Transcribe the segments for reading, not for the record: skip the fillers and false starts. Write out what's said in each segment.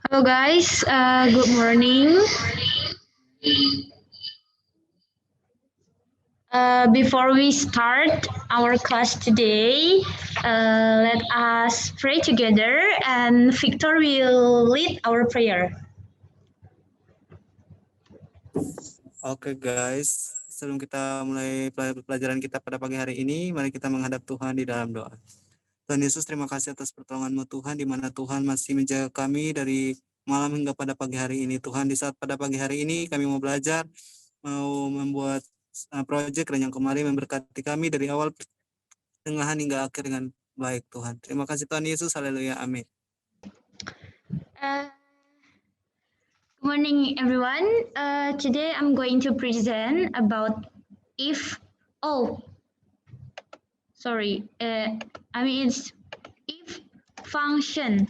Hello guys, good morning. Before we start our class today, let us pray together and Victor will lead our prayer. Oke guys, sebelum kita mulai pelajaran kita pada pagi hari ini, mari kita menghadap Tuhan di dalam doa. Tuhan Yesus, terima kasih atas pertolongan-Mu Tuhan, di mana Tuhan masih menjaga kami dari malam hingga pada pagi hari ini. Tuhan, di saat pada pagi hari ini kami mau belajar, mau membuat proyek dan yang kemarin memberkati kami dari awal pertengahan hingga akhir dengan baik Tuhan. Terima kasih Tuhan Yesus, haleluya, amin. Good morning everyone. Today I'm going to present about if it's if function.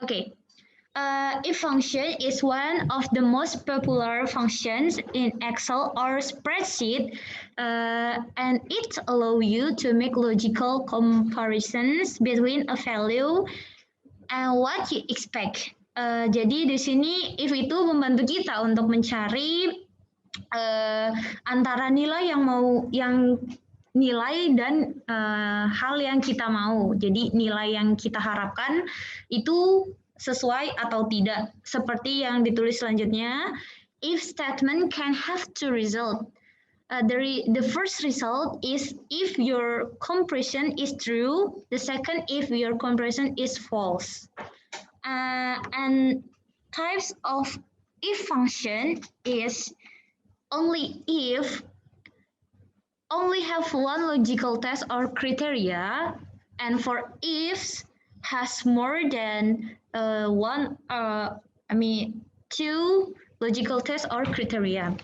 Okay. If function is one of the most popular functions in Excel or spreadsheet, and it allows you to make logical comparisons between a value and what you expect. Jadi di sini if itu membantu kita untuk mencari antara nilai yang nilai dan hal yang kita mau. Jadi nilai yang kita harapkan itu sesuai atau tidak. Seperti yang ditulis selanjutnya, if statement can have two results. The first result is if your comparison is true. The second, if your comparison is false. And types of if function is only if only have one logical test or criteria, and for ifs has more than two logical tests or criteria.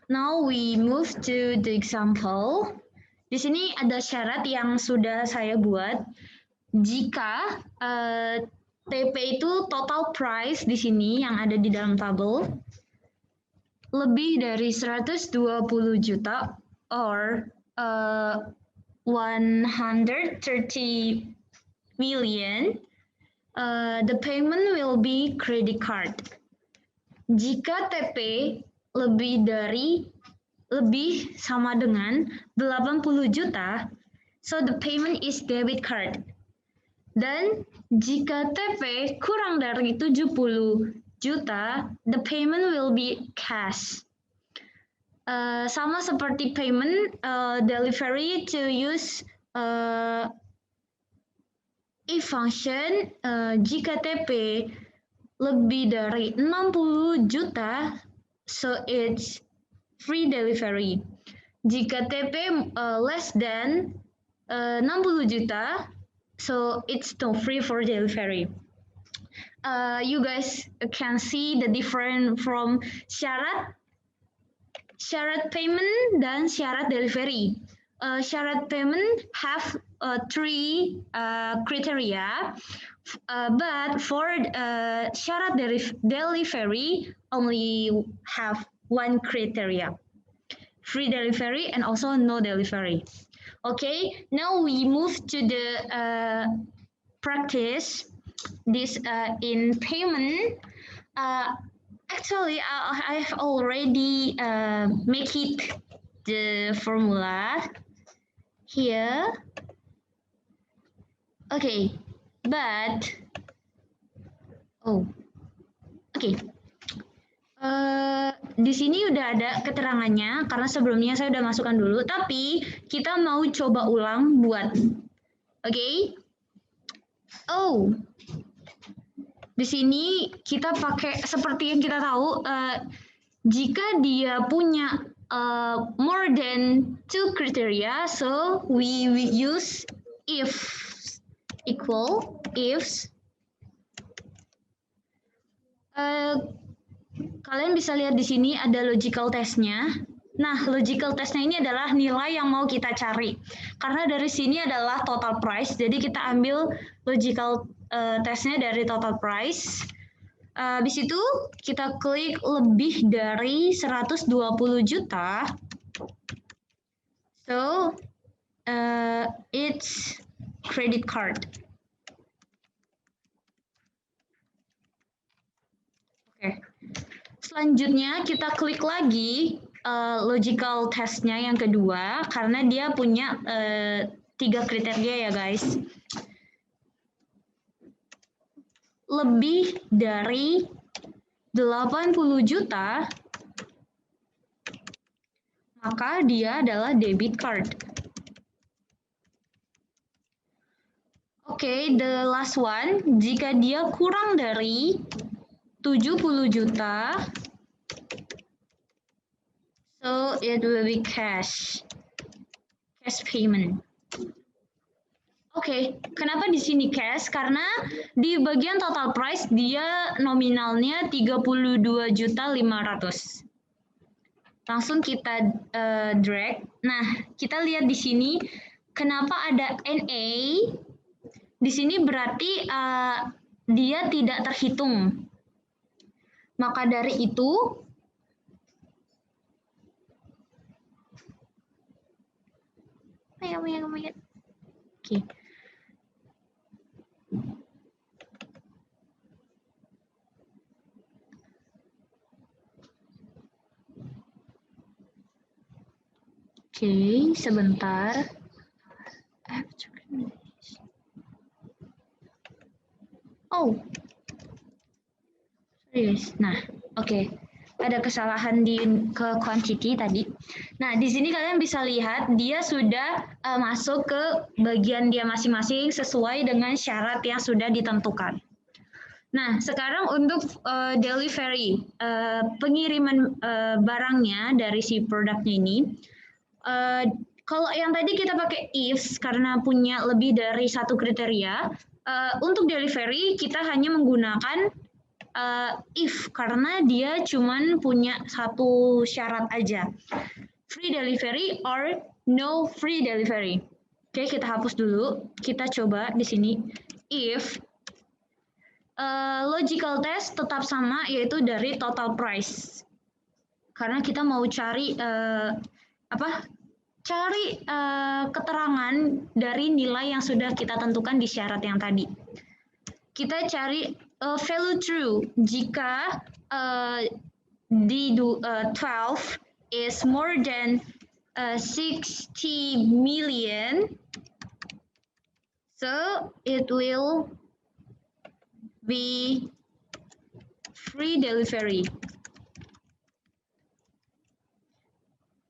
Now we move to the example. Di sini ada syarat yang sudah saya buat. Jika TP itu total price di sini yang ada di dalam tabel lebih dari 120 juta or 130 million, the payment will be credit card. Jika TP lebih sama dengan 80 juta, so the payment is debit card. Dan jika TP kurang dari 70 juta, the payment will be cash. Sama seperti payment delivery to use if function, jika TP lebih dari 60 juta, so it's free delivery. Jika TP less than 60 juta, so it's no free for delivery. You guys can see the difference from syarat payment dan syarat delivery. Syarat payment have three criteria, but for syarat delivery only have one criteria: free delivery and also no delivery. Okay, now we move to the practice. This in payment. Actually, I've already make it the formula here. Okay, but okay. Di sini udah ada keterangannya karena sebelumnya saya udah masukkan dulu, tapi kita mau coba ulang buat. Okay. Di sini kita pakai seperti yang kita tahu, jika dia punya more than two criteria, so we use if equal ifs. Kalian bisa lihat di sini ada logical testnya. Nah, logical testnya ini adalah nilai yang mau kita cari. Karena dari sini adalah total price, jadi kita ambil logical testnya dari total price. Habis itu kita klik lebih dari 120 juta. So, it's credit card. Selanjutnya kita klik lagi logical testnya yang kedua karena dia punya 3 kriteria ya guys. Lebih dari 80 juta, maka dia adalah debit card. Oke, the last one, jika dia kurang dari 70 juta, so it will be cash payment. Oke, kenapa di sini cash? Karena di bagian total price dia nominalnya 32.500.000. Langsung kita drag. Nah, kita lihat di sini kenapa ada NA. Di sini berarti dia tidak terhitung. Maka dari itu, Oke. Oke, sebentar. Oh, serius. Nah, oke. Ada kesalahan ke quantity tadi. Nah, di sini kalian bisa lihat dia sudah masuk ke bagian dia masing-masing sesuai dengan syarat yang sudah ditentukan. Nah, sekarang untuk delivery, pengiriman barangnya dari si produknya ini, kalau yang tadi kita pakai if karena punya lebih dari satu kriteria, untuk delivery kita hanya menggunakan if karena dia cuman punya satu syarat aja, free delivery or no free delivery. Oke, kita hapus dulu. Kita coba di sini if logical test tetap sama, yaitu dari total price. Karena kita mau cari keterangan dari nilai yang sudah kita tentukan di syarat yang tadi. Kita cari value true jika di 12 is more than 60 million, so it will be free delivery.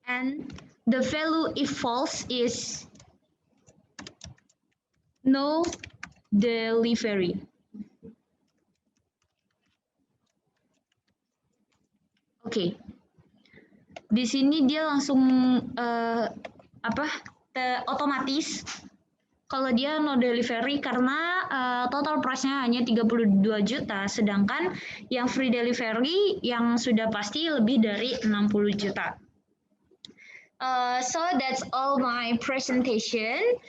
And the value if false is no delivery. Oke. Di sini dia langsung otomatis kalau dia no delivery karena total price-nya hanya 32 juta, sedangkan yang free delivery yang sudah pasti lebih dari 60 juta. So that's all my presentation.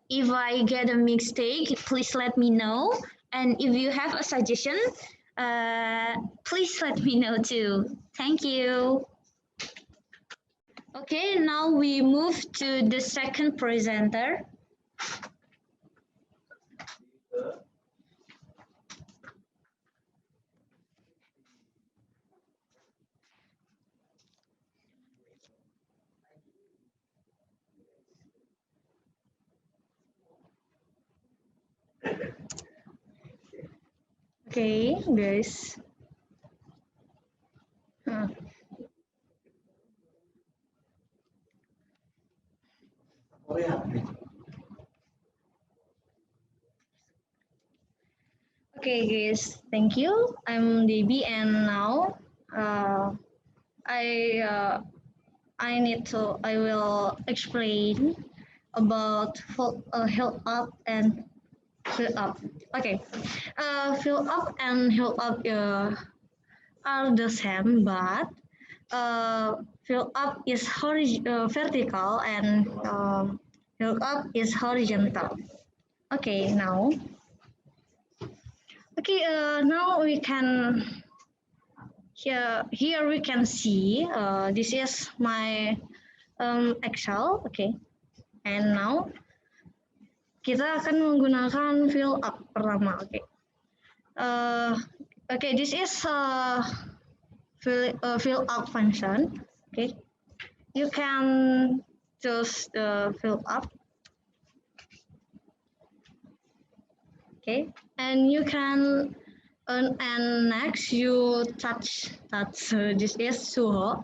If I get a mistake, please let me know. And if you have a suggestion, please let me know too. Thank you. Okay, now we move to the second presenter. Okay, guys. Okay, guys, thank you. I'm Debbie, and now I will explain about health up and fill up. Okay, fill up and health up are the same, but fill up is vertical and fill up is horizontal. Okay, now. Okay, now we can, here we can see, this is my Excel, okay. And now, kita akan menggunakan fill up pertama, okay. Okay, this is fill up function. Okay, you can choose the fill up. Okay, and you can and next you touch this is Suho.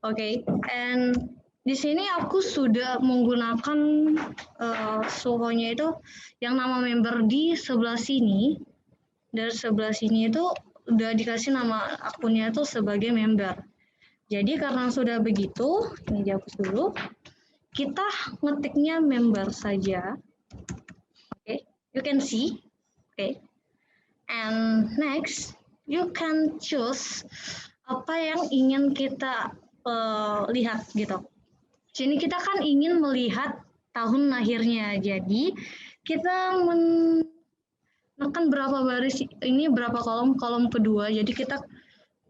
Okay, and di sini aku sudah menggunakan Suho-nya itu yang nama member di sebelah sini. Dari sebelah sini itu udah dikasih nama akunnya itu sebagai member. Jadi karena sudah begitu, ini dihapus dulu. Kita ngetiknya member saja. Okay, you can see. Okay, and next you can choose apa yang ingin kita lihat gitu. Sini kita kan ingin melihat tahun lahirnya. Jadi kita menekan berapa baris ini, berapa kolom kedua. Jadi kita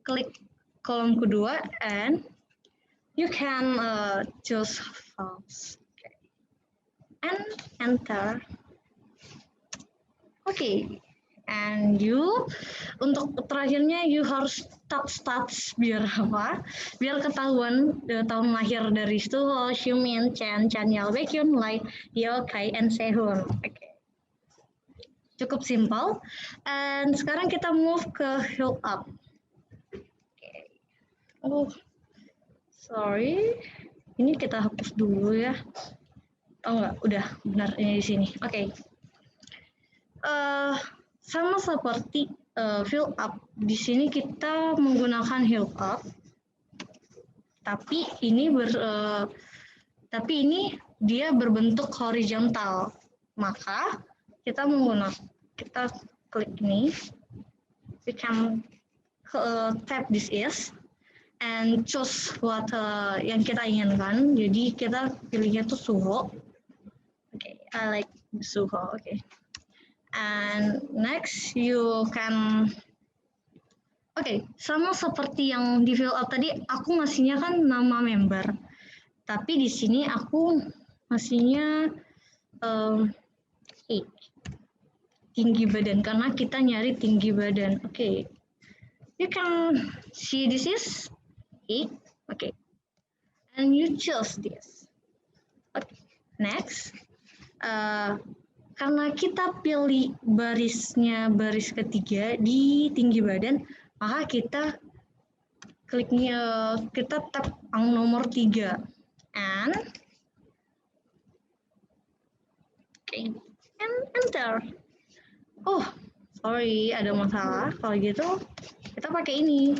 klik kolom kedua and you can choose false. Okay. And enter. Oke. Okay. And you untuk terakhirnya you harus touch biar apa? Biar ketahuan tahun lahir dari Suho, Xiumin, Chen, Chanyeol, Baekhyun, Lai, Hyo, Kai, and Sehun. Oke. Okay. Cukup simpel. And sekarang kita move ke fill up. Okay. Oh, sorry. Ini kita hapus dulu ya. Oh enggak, udah benar ini di sini. Oke. Okay. Sama seperti fill up, di sini kita menggunakan fill up, tapi ini dia berbentuk horizontal. Maka kita klik ini, we can tap this is and choose what yang kita inginkan. Jadi kita pilihnya tuh Suho. Okay, I like Suho. Okay. And next you can sama seperti yang di fill up tadi, aku ngasihnya kan nama member. Tapi di sini aku ngasihnya tinggi badan karena kita nyari tinggi badan. Okay. You can see this is okay. And you choose this. Okay. Next. Karena kita pilih barisnya baris ketiga di tinggi badan, maka kita tap nomor 3 and enter. Oh, sorry, ada masalah. Kalau gitu kita pakai ini.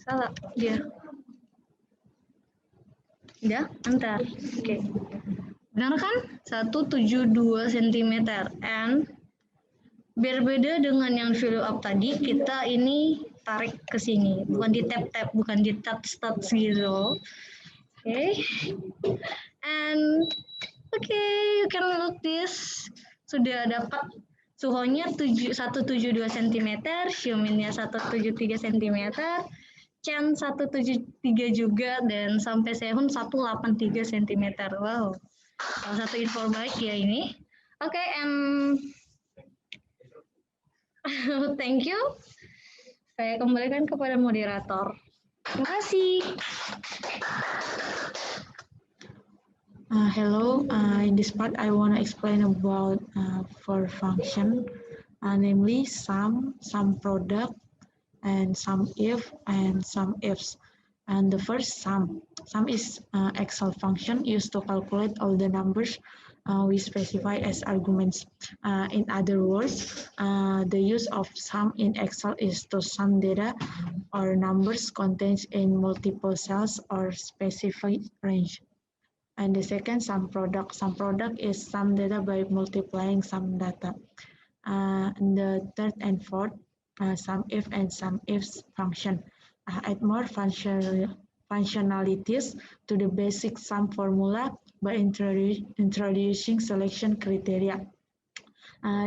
Salah dia. Udah, enter. Oke. Benar kan? 172 cm. And berbeda dengan yang fill up tadi, kita ini tarik ke sini, bukan di tap-tap, bukan di touch gitu. Okay. And you can look this. Sudah dapat Suhonya 172 cm, Xiuminnya 173 cm, Chen 173 juga, dan sampai Sehun 183 cm. Wow. Salah satu info baik ya ini. Oke, and thank you. Saya kembalikan kepada moderator. Terima kasih. Hello. In this part, I want to explain about for function, namely sum product, and sum if, and sum ifs. And the first sum is Excel function used to calculate all the numbers we specify as arguments. In other words, the use of sum in Excel is to sum data or numbers contained in multiple cells or specific range. And the second, sum product. Sum product is sum data by multiplying some data. And the third and fourth, sum if and sum ifs function. Add more functionalities to the basic sum formula by introducing selection criteria.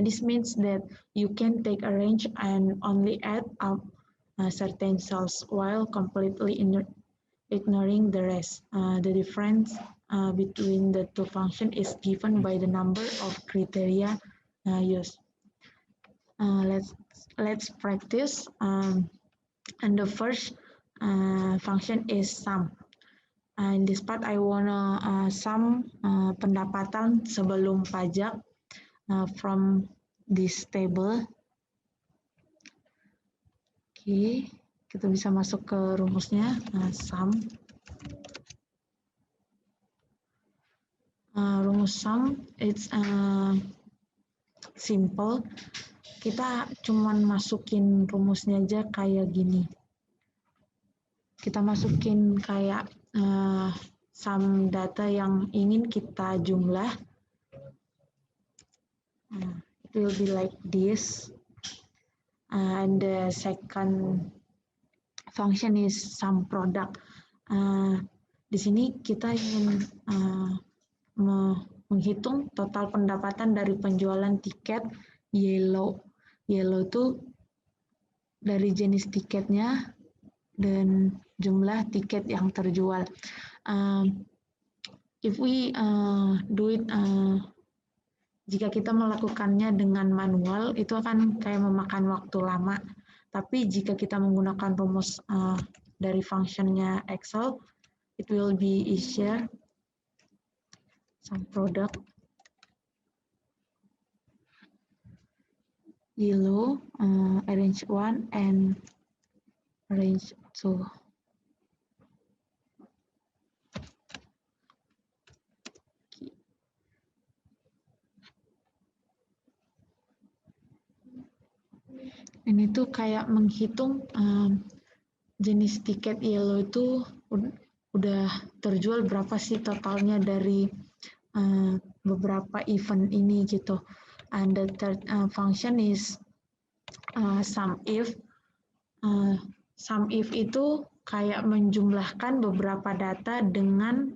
This means that you can take a range and only add up certain cells while completely ignoring the rest. The difference between the two functions is given by the number of criteria used. Let's practice. And the first function is sum. In this part, I wanna sum pendapatan sebelum pajak from this table. Oke, kita bisa masuk ke rumusnya, sum. Rumus sum, it's simple. Kita cuman masukin rumusnya aja kayak gini. Kita masukin kayak sum data yang ingin kita jumlah. It will be like this. And the second function is sum product. Di sini kita ingin menghitung total pendapatan dari penjualan tiket yellow. Yellow itu dari jenis tiketnya dan jumlah tiket yang terjual. If we do it, jika kita melakukannya dengan manual, itu akan kayak memakan waktu lama. Tapi jika kita menggunakan rumus dari functionnya Excel, it will be easier. Sum product yellow, arrange 1 and arrange 2. Ini tuh kayak menghitung jenis tiket yellow itu udah terjual berapa sih totalnya dari beberapa event ini gitu. And the third function is sum if. Sum if itu kayak menjumlahkan beberapa data dengan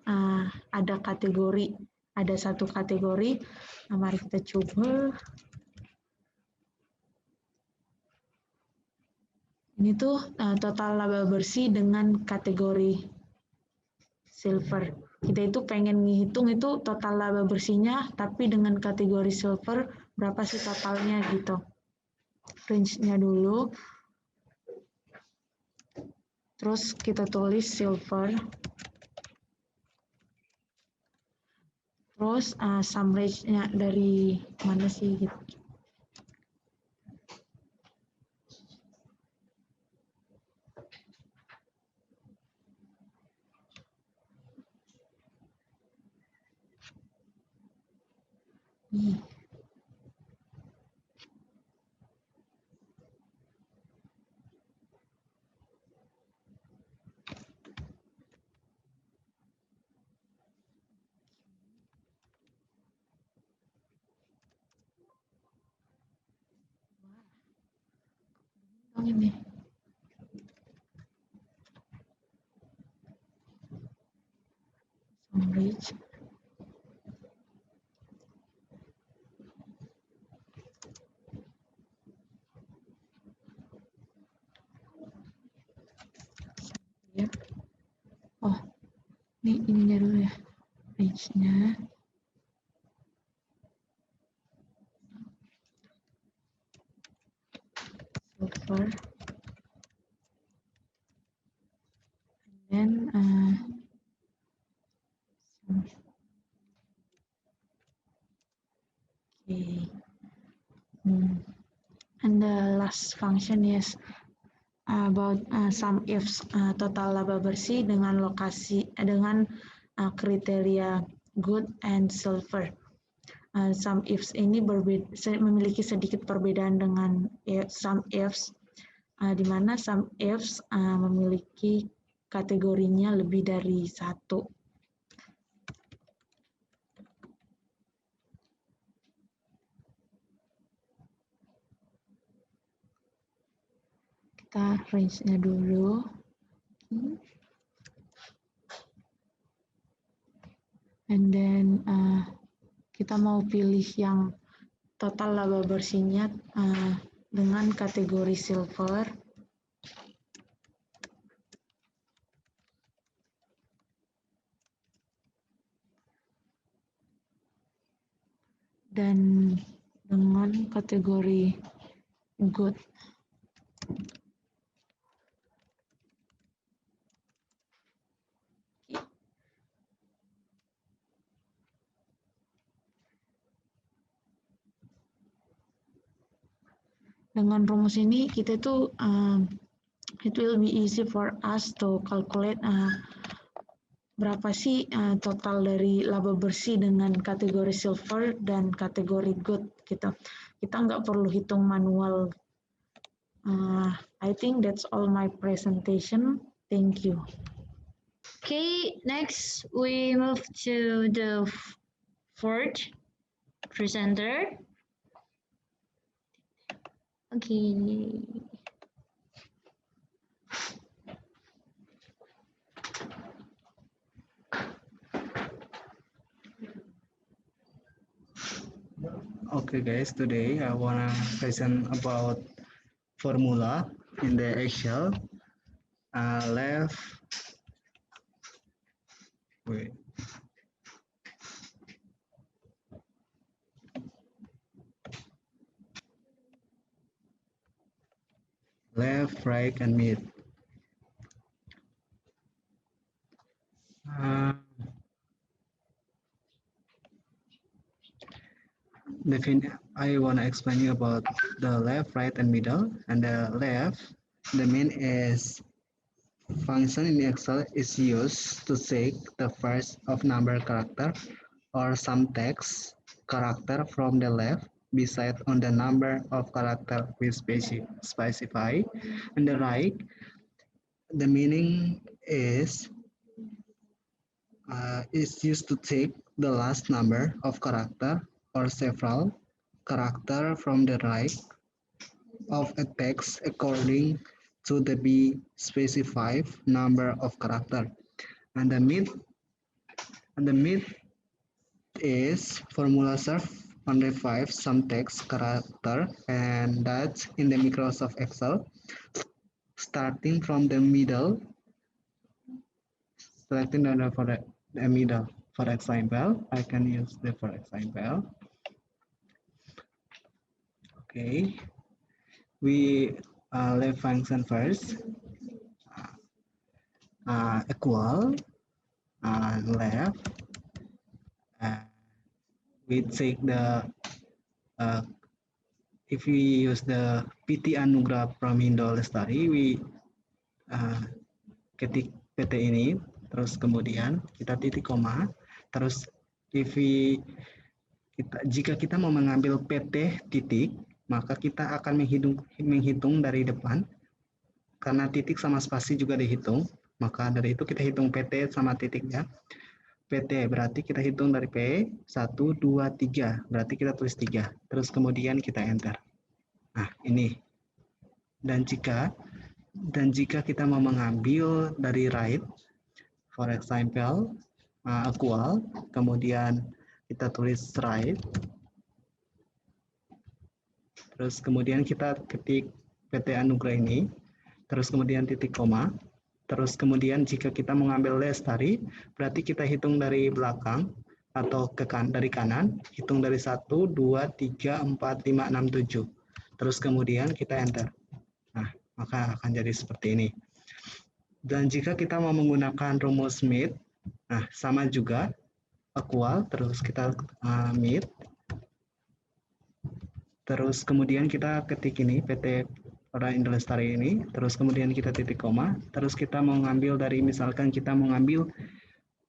ada kategori. Ada satu kategori. Mari kita coba. Ini tuh total laba bersih dengan kategori silver. Kita itu pengen ngitung itu total laba bersihnya, tapi dengan kategori silver berapa sih totalnya gitu. Range-nya dulu. Terus kita tulis silver. Terus sum range-nya dari mana sih gitu. Ini. Sum range. Oh, ini ininya dulu ya, range-nya. Silver. And then okay. And the last function is about sum ifs, total laba bersih dengan lokasi dengan kriteria good and silver. Sum ifs ini memiliki sedikit perbedaan dengan sum ifs, di mana sum ifs memiliki kategorinya lebih dari satu. Kita range-nya dulu. And then kita mau pilih yang total laba bersihnya dengan kategori silver. Dan dengan kategori good. Dengan rumus ini kita itu it will be easy for us to calculate berapa sih total dari laba bersih dengan kategori silver dan kategori gold gitu. Kita nggak perlu hitung manual. I think that's all my presentation. Thank you. Okay, next we move to the fourth presenter. Okay. Okay, guys, today I wanna present about formula in the Excel. Left. Wait. Left, right, and mid. I want to explain you about the left, right, and middle. And the left, the main is function in Excel is used to take the first of number character or some text character from the left beside on the number of character we specify. And the right, the meaning is used to take the last number of character or several character from the right of a text according to the be specified number of character. And the mid is formula serve on the five some text character, and that's in the Microsoft Excel. Starting from the middle, selecting the for the middle. For example, I can use the for example. Okay, we left function first. Equal left. We take the if we use the PT Anugrah Pramindo Lestari, we ketik PT ini, terus kemudian kita titik koma, terus jika kita mau mengambil PT titik, maka kita akan menghitung dari depan, karena titik sama spasi juga dihitung, maka dari itu kita hitung PT sama titiknya. PT berarti kita hitung dari P 1, 2, 3, berarti kita tulis 3, terus kemudian kita enter. Nah ini, dan jika kita mau mengambil dari right, for example equal, kemudian kita tulis right, terus kemudian kita ketik PT Anugrah ini, terus kemudian titik koma, terus kemudian jika kita mengambil Lestari, berarti kita hitung dari belakang atau dari kanan, hitung dari 1, 2, 3, 4, 5, 6, 7. Terus kemudian kita enter. Nah, maka akan jadi seperti ini. Dan jika kita mau menggunakan rumus mid, nah sama juga, equal, terus kita mid, terus kemudian kita ketik ini, PT pada Indo Lestari ini, terus kemudian kita titik koma, terus kita mau ngambil dari, misalkan kita mau ngambil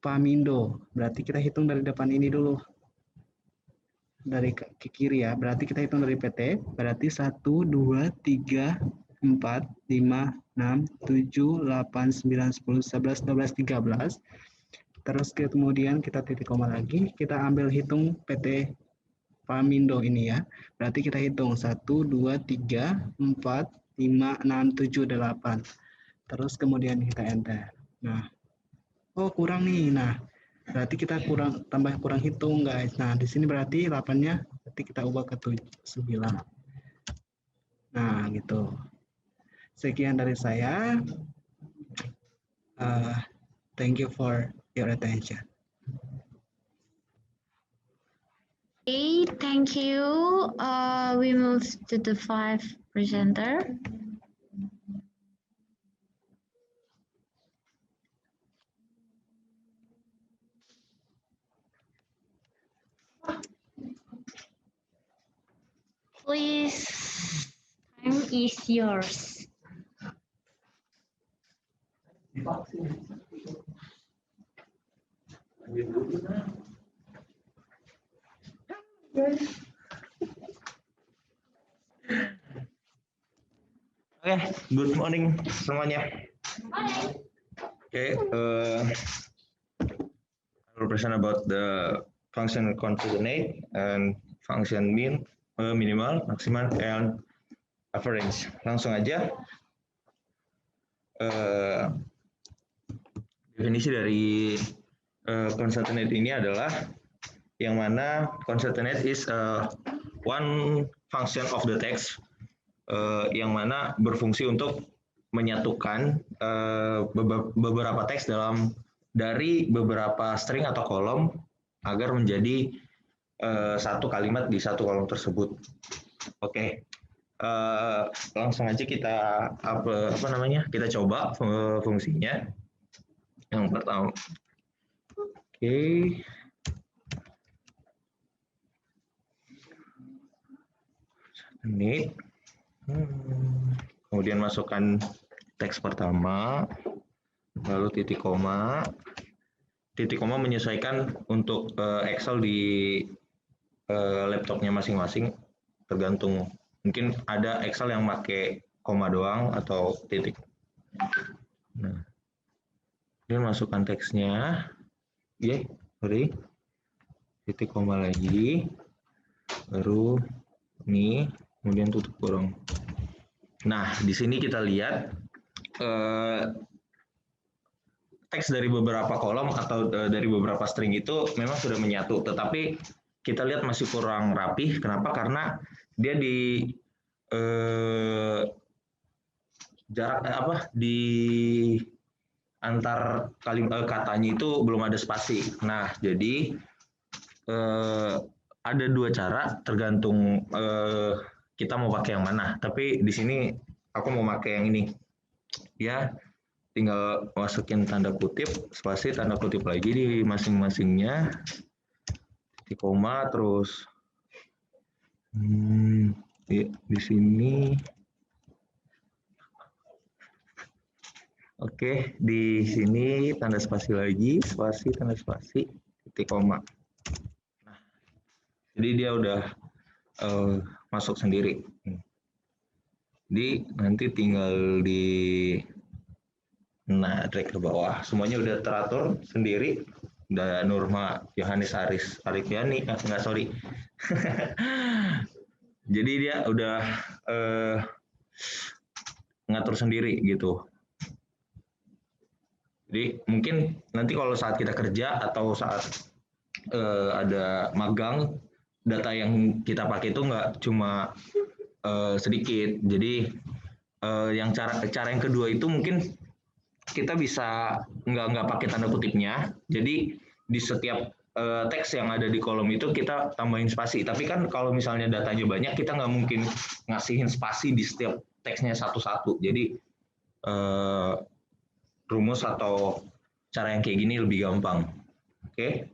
Pamindo, berarti kita hitung dari depan ini dulu, dari ke kiri ya, berarti kita hitung dari PT, berarti 1, 2, 3, 4, 5, 6, 7, 8, 9, 10, 11, 12, 13, terus kemudian kita titik koma lagi, kita ambil hitung PT Pamindo ini ya, berarti kita hitung 1, 2, 3, 4, 5, 6, 7, 8, terus kemudian kita enter. Nah, oh kurang nih, nah berarti kita tambah kurang hitung guys. Nah di sini berarti 8-nya berarti kita ubah ke 9. Nah gitu. Sekian dari saya. Thank you for your attention. Okay, thank you. We move to the 5th presenter. Please is yours. Oke, good morning semuanya. Okay, I will present about the function concatenate and function minimal, maximal, and average. Langsung aja. Definisi dari concatenate ini adalah yang mana concatenate is one function of the text yang mana berfungsi untuk menyatukan beberapa teks dari beberapa string atau kolom agar menjadi satu kalimat di satu kolom tersebut. Oke, langsung aja kita kita coba fungsinya. Yang pertama, oke. Ini. Kemudian masukkan teks pertama, lalu titik koma. Titik koma menyesuaikan untuk Excel di laptopnya masing-masing, tergantung. Mungkin ada Excel yang pakai koma doang atau titik. Nah, kemudian masukkan teksnya. Sorry. Titik koma lagi. Baru ini, kemudian tutup kurung. Nah, di sini kita lihat teks dari beberapa kolom atau dari beberapa string itu memang sudah menyatu, tetapi kita lihat masih kurang rapih. Kenapa? Karena dia di jarak di antar kalimat katanya itu belum ada spasi. Nah, jadi ada dua cara, tergantung kita mau pakai yang mana. Tapi di sini aku mau pakai yang ini. Ya, tinggal masukin tanda kutip, spasi, tanda kutip lagi di masing-masingnya. Titik koma, terus di sini. Oke, di sini tanda spasi lagi, spasi, tanda spasi, titik koma. Nah, jadi dia udah masuk sendiri. Jadi nanti tinggal drag ke bawah. Semuanya udah teratur sendiri. Udah Nurma Yohanes Arifiani, enggak, sorry. Jadi dia udah ngatur sendiri gitu. Jadi mungkin nanti kalau saat kita kerja atau saat ada magang, data yang kita pakai itu nggak cuma sedikit. Jadi yang cara yang kedua itu mungkin kita bisa nggak pakai tanda kutipnya. Jadi di setiap teks yang ada di kolom itu kita tambahin spasi. Tapi kan kalau misalnya datanya banyak, kita nggak mungkin ngasihin spasi di setiap teksnya satu-satu. Jadi rumus atau cara yang kayak gini lebih gampang. Oke.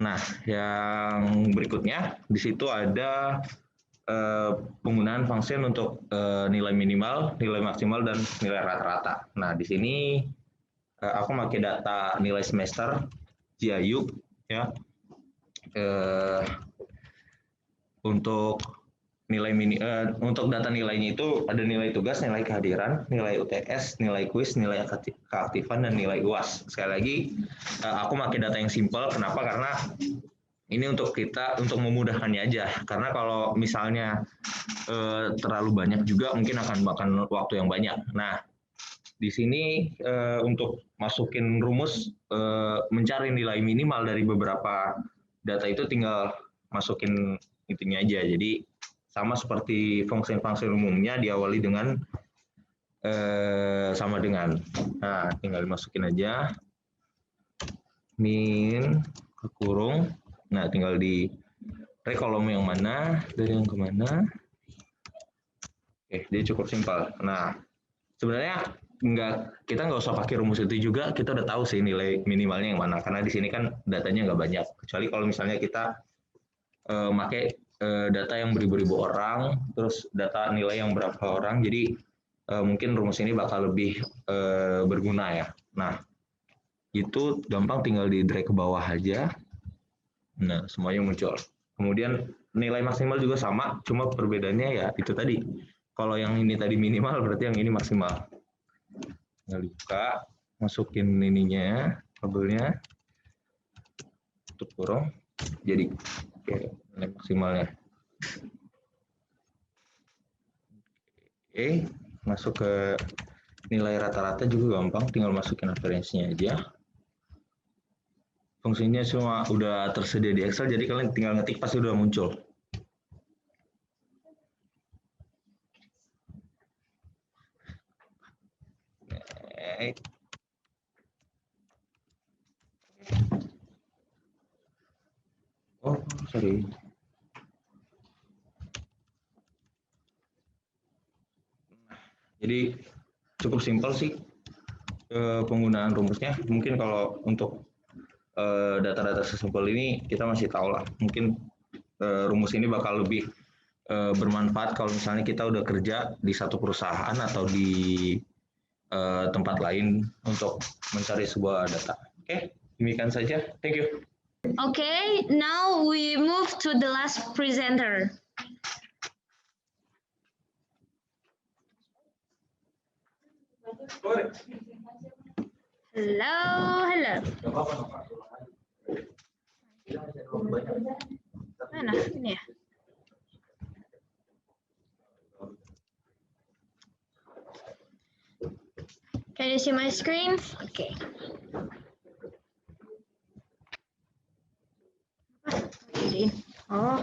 Nah, yang berikutnya di situ ada penggunaan function untuk nilai minimal, nilai maksimal, dan nilai rata-rata. Nah, di sini aku pakai data nilai semester GIU ya. Untuk untuk data nilainya itu ada nilai tugas, nilai kehadiran, nilai UTS, nilai kuis, nilai keaktifan, dan nilai UAS. Sekali lagi, aku pakai data yang simpel. Kenapa? Karena ini untuk memudahkannya aja. Karena kalau misalnya terlalu banyak juga mungkin akan makan waktu yang banyak. Nah, di sini untuk masukin rumus mencari nilai minimal dari beberapa data itu tinggal masukin itunya aja. Jadi sama seperti function umumnya, diawali dengan sama dengan. Nah, tinggal dimasukin aja min ke kurung. Nah, tinggal di kolom yang mana dari yang kemana. Oke, dia cukup simpel. Nah, sebenarnya kita nggak usah pakai rumus itu juga, kita udah tahu sih nilai minimalnya yang mana, karena di sini kan datanya nggak banyak. Kecuali kalau misalnya kita pakai data yang beribu-ribu orang, terus data nilai yang berapa orang. Jadi mungkin rumus ini bakal lebih berguna ya. Nah, itu gampang tinggal di drag ke bawah aja. Nah, semuanya muncul. Kemudian nilai maksimal juga sama, cuma perbedaannya ya itu tadi. Kalau yang ini tadi minimal, berarti yang ini maksimal. Tinggal dibuka, masukin ininya, kabelnya, tutup kurung, jadi oke, nilai maksimalnya. Oke, masuk ke nilai rata-rata juga gampang, tinggal masukin referensinya aja. Fungsinya semua udah tersedia di Excel, jadi kalian tinggal ngetik pasti udah muncul. Oh, sorry. Jadi cukup simpel sih penggunaan rumusnya. Mungkin kalau untuk data-data sesimpel ini kita masih tahu lah. Mungkin rumus ini bakal lebih bermanfaat kalau misalnya kita udah kerja di satu perusahaan atau di tempat lain untuk mencari sebuah data. Oke, demikian saja. Thank you. Okay, now we move to the last presenter. Hello, hello. Mana ini ya? Can you see my screen? Okay. Oh.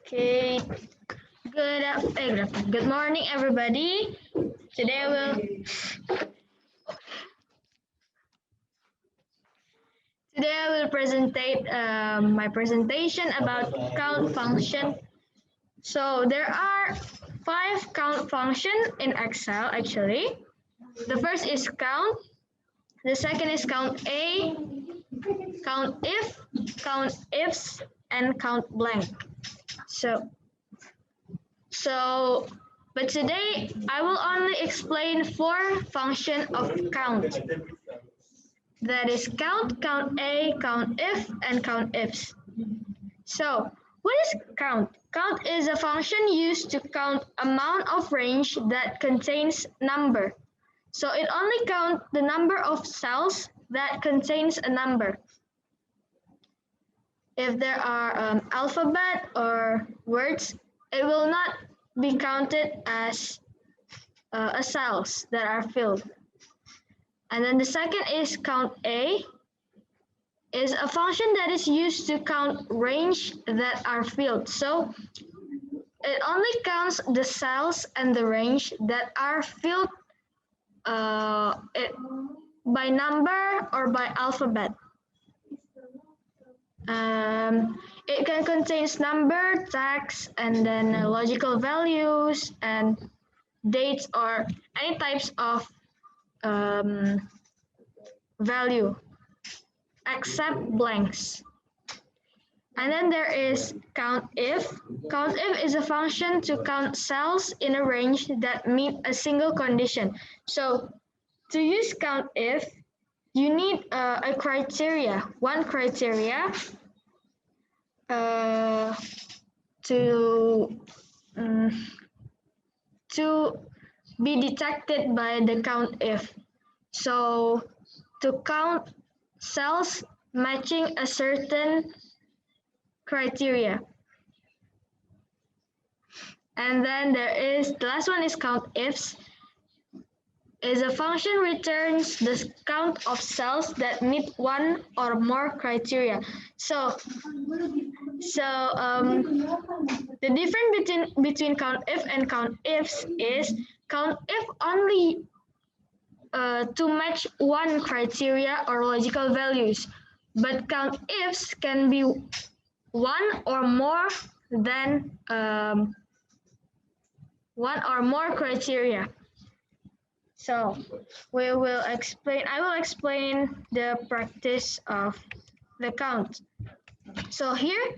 Okay. Good morning, everybody. Today I will present my presentation about count function. So there are 5 count functions in Excel actually. The first is count. The second is count A, count if, count ifs, and count blank. But today I will only explain 4 functions of count. That is count, count A, count if, and count ifs. So what is count? Count is a function used to count amount of range that contains number. So it only counts the number of cells that contains a number. If there are alphabet or words, it will not be counted as cells that are filled. And then the second is count A, is a function that is used to count range that are filled. So it only counts the cells and the range that are filled by number or by alphabet. It can contain number, text, and then logical values and dates or any types of value except blanks. And then there is count if. Count if is a function to count cells in a range that meet a single condition. So to use count if, you need a criteria, one criteria to be detected by the count if. So to count cells matching a certain criteria. And then the last one is count ifs. Is a function returns the count of cells that meet one or more criteria. So the difference between count if and count ifs is count if only to match one criteria or logical values, but count ifs can be one or more than one or more criteria. So I will explain the practice of the count. So here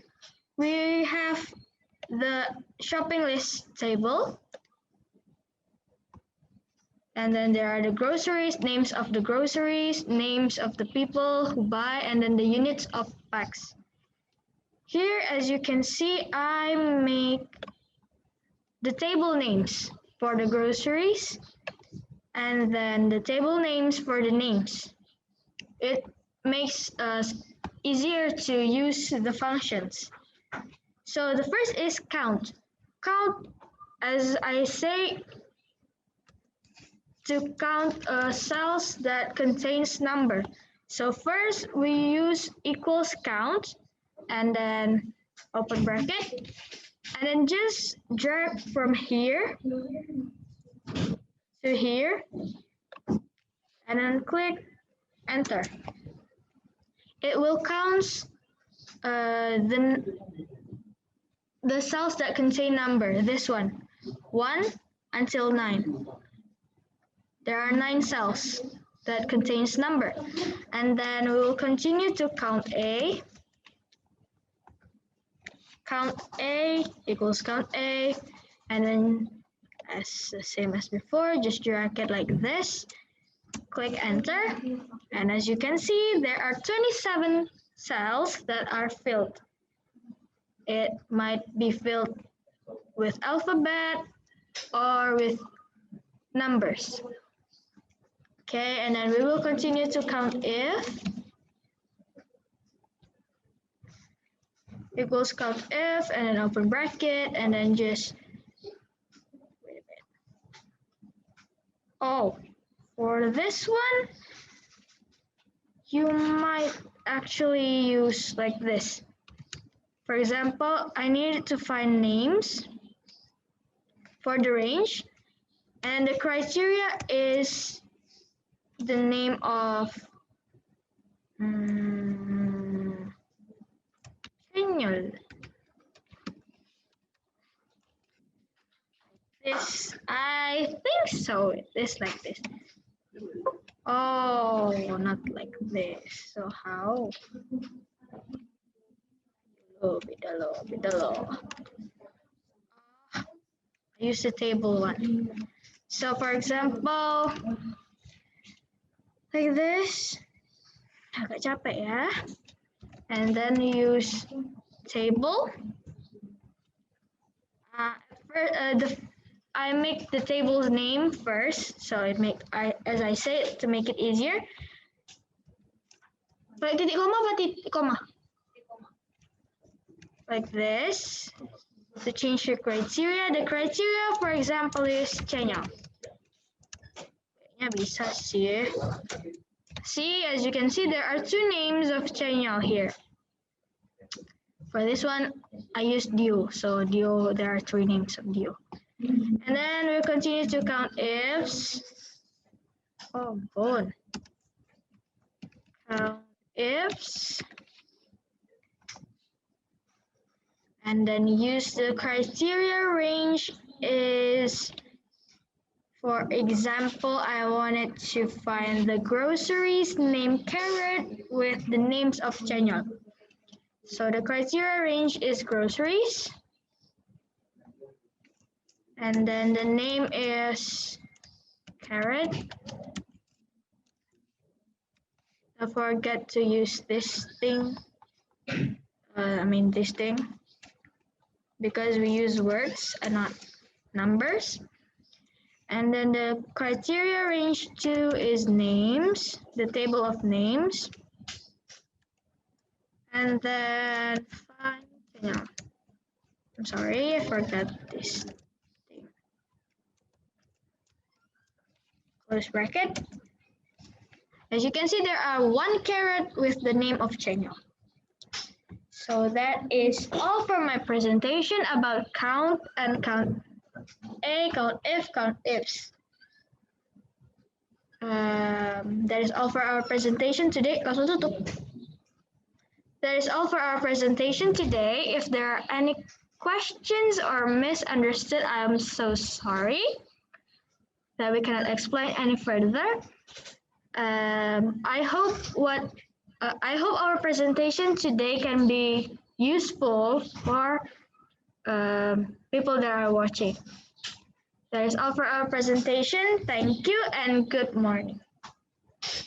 we have the shopping list table. And then there are the groceries, names of the groceries, names of the people who buy, and then the units of packs. Here, as you can see, I make the table names for the groceries, and then the table names for the names. It makes us easier to use the functions. So the first is count. Count, as I say, to count cells that contains number. So first we use equals count and then open bracket and then just drag from here to here and then click enter. It will count the cells that contain number, this one, 1 until 9. There are 9 cells that contains number. And then we will continue to count A. Count A equals count A. And then as the same as before, just drag it like this. Click enter. And as you can see, there are 27 cells that are filled. It might be filled with alphabet or with numbers. Okay, and then we will continue to count if equals count if and then open bracket and then just wait a minute. Oh, for this one, you might actually use like this. For example, I needed to find names for the range, and the criteria is the name of Chenyol. This, I think so. It is like this. Oh, not like this. So how? Below. I use the table one. So for example, like this. Agak capek ya. And then use table. I make the table's name first, so as I say, to make it easier. Like titik koma apa titik koma? Like this. To change your criteria, the criteria, for example, is Chenyol. Kayaknya bisa sih. See, as you can see, there are 2 names of Chenyol here. For this one, I used Dio. So Dio, there are 3 names of Dio. And then we'll continue to count ifs. Oh, bone. Count ifs. And then use the criteria range is, for example, I wanted to find the groceries named Carrot with the names of Chenyol. So the criteria range is groceries. And then the name is Carrot. Don't forget to use this thing. This thing. Because we use words and not numbers. And then the criteria range 2 is names, the table of names. And then find, I'm sorry, I forgot this thing. Close bracket. As you can see, there are 1 carrot with the name of Chenyol. So that is all for my presentation about count and count A, count if, count ifs. That is all for our presentation today. Langsung tutup. That is all for our presentation today. If there are any questions or misunderstood, I am so sorry that we cannot explain any further. I hope what I hope our presentation today can be useful for people that are watching. That is all for our presentation. Thank you and good morning.